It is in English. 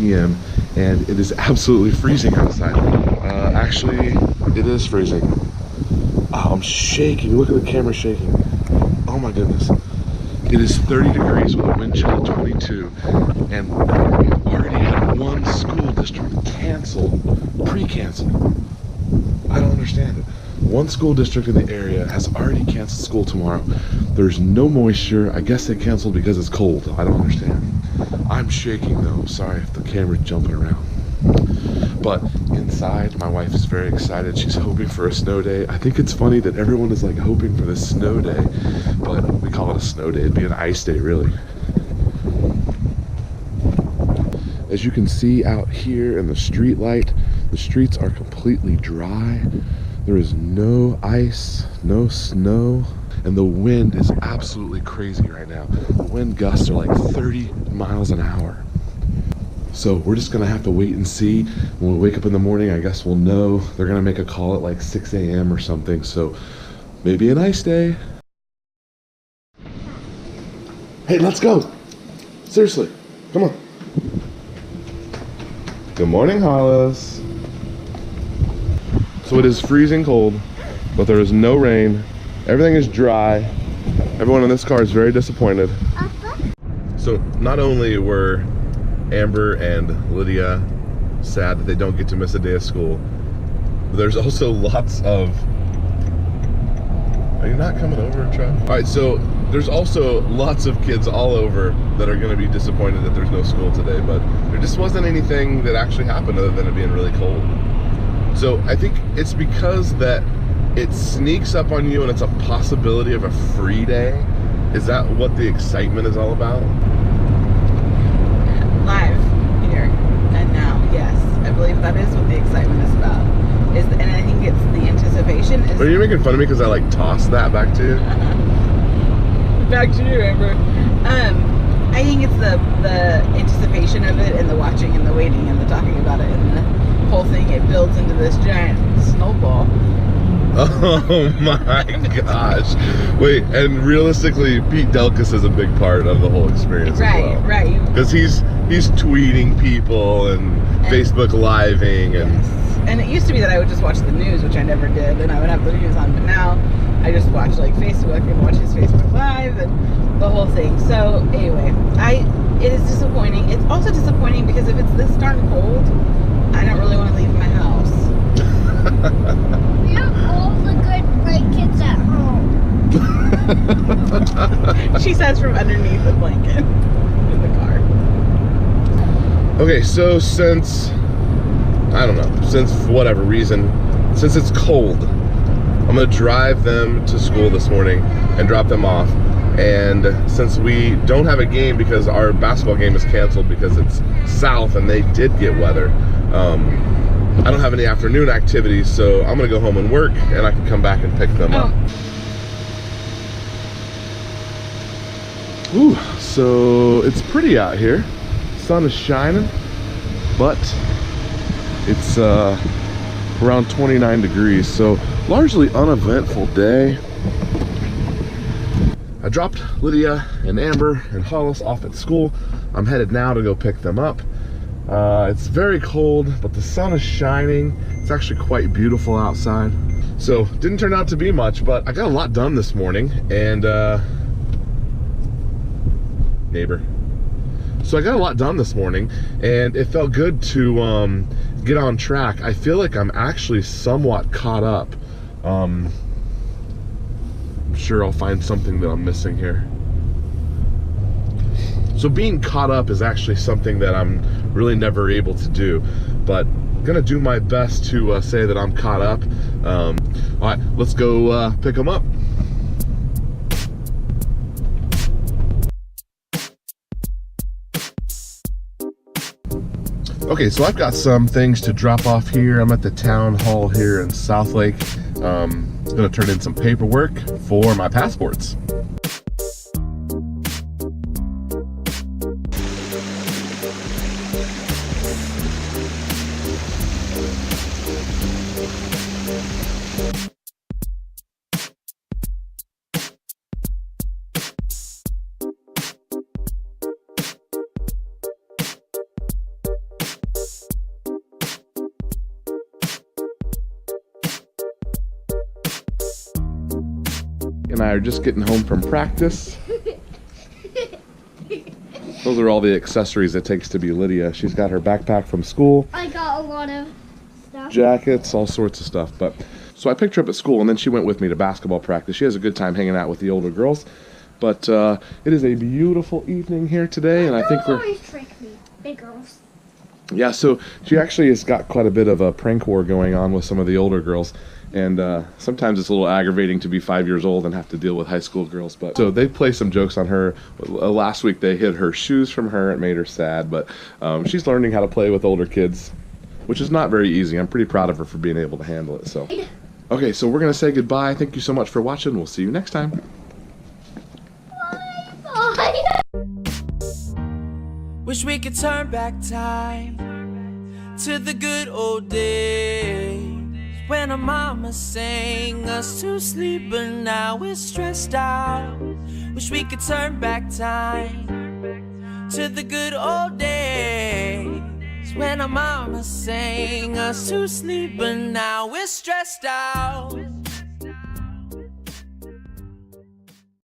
p.m. and it is absolutely freezing outside. Actually, it is freezing. Oh, I'm shaking. Look at the camera shaking. Oh my goodness. It is 30 degrees with a wind chill of 22, and we've already had one school district canceled, pre-canceled. I don't understand it. One school district in the area has already canceled school tomorrow. There's no moisture. I guess they canceled because it's cold. I don't understand. I'm shaking though. Sorry if the camera's jumping around. But inside, my wife is very excited. She's hoping for a snow day. I think it's funny that everyone is like hoping for this snow day, but we call it a snow day. It'd be an ice day, really. As you can see out here in the street light, the streets are completely dry. There is no ice, no snow, and the wind is absolutely crazy right now. The wind gusts are like 30 miles an hour. So we're just gonna have to wait and see. When we wake up in the morning, I guess we'll know. They're gonna make a call at like 6 a.m. or something, so maybe a nice day. Hey, let's go. Seriously, come on. Good morning, Hollis. So it is freezing cold, but there is no rain. Everything is dry. Everyone in this car is very disappointed. So not only were Amber and Lydia sad that they don't get to miss a day of school, but there's also lots of... Are you not coming over, Trev? All right, so there's also lots of kids all over that are gonna be disappointed that there's no school today, but there just wasn't anything that actually happened other than it being really cold. So I think it's because that it sneaks up on you and it's a possibility of a free day. Is that what the excitement is all about? Live here and now, yes. I believe that is what the excitement is about. And I think it's the anticipation. Are you making fun of me because I like tossed that back to you? Back to you, Amber. I think it's the anticipation of it and the watching and the waiting and the talking about it and the whole thing. It builds into this giant snowball. Oh my gosh. Wait, and realistically, PETE Delkus is a big part of the whole experience as well. Right. Because he's tweeting people and Facebook living and... Yes. And it used to be that I would just watch the news, which I never did, and I would have the news on, but now I just watch like Facebook and watch his Facebook Live and the whole thing. So anyway, it is disappointing. It's also disappointing because if it's this darn cold, I don't really want to leave my house. We have all the good blankets at home. She says from underneath the blanket in the car. Okay, so since, I don't know, since for whatever reason, since it's cold, I'm gonna drive them to school this morning and drop them off. And since we don't have a game because our basketball game is canceled because it's south and they did get weather, I don't have any afternoon activities, so I'm gonna go home and work and I can come back and pick them up. Ooh, so it's pretty out here. Sun is shining, but it's around 29 degrees, so largely uneventful day. I dropped Lydia and Amber and Hollis off at school. I'm headed now to go pick them up. It's very cold, but the sun is shining. It's actually quite beautiful outside. So didn't turn out to be much, but I got a lot done this morning. And neighbor. So I got a lot done this morning, and it felt good to get on track. I feel like I'm actually somewhat caught up. I'm sure I'll find something that I'm missing here. So being caught up is actually something that I'm really never able to do, but I'm gonna do my best to say that I'm caught up. All right, let's go pick them up. Okay, so I've got some things to drop off here. I'm at the town hall here in Southlake. Gonna turn in some paperwork for my passports. and I are just getting home from practice. Those are all the accessories it takes to be Lydia. She's got her backpack from school. I got a lot of stuff. Jackets, all sorts of stuff. But so I picked her up at school, and then she went with me to basketball practice. She has a good time hanging out with the older girls. But it is a beautiful evening here today, and I think we're... always trick me, big girls. Yeah, so she actually has got quite a bit of a prank war going on with some of the older girls. And sometimes it's a little aggravating to be 5 years old and have to deal with high school girls. But so they play some jokes on her. Last week they hid her shoes from her. It made her sad. But she's learning how to play with older kids, which is not very easy. I'm pretty proud of her for being able to handle it. So, okay, so we're going to say goodbye. Thank you so much for watching. We'll see you next time. Bye. Wish we could turn back time to the good old days when our mama sang us to sleep, but now we're stressed out. Wish we could turn back time to the good old days when our mama sang us to sleep, but now we're stressed out.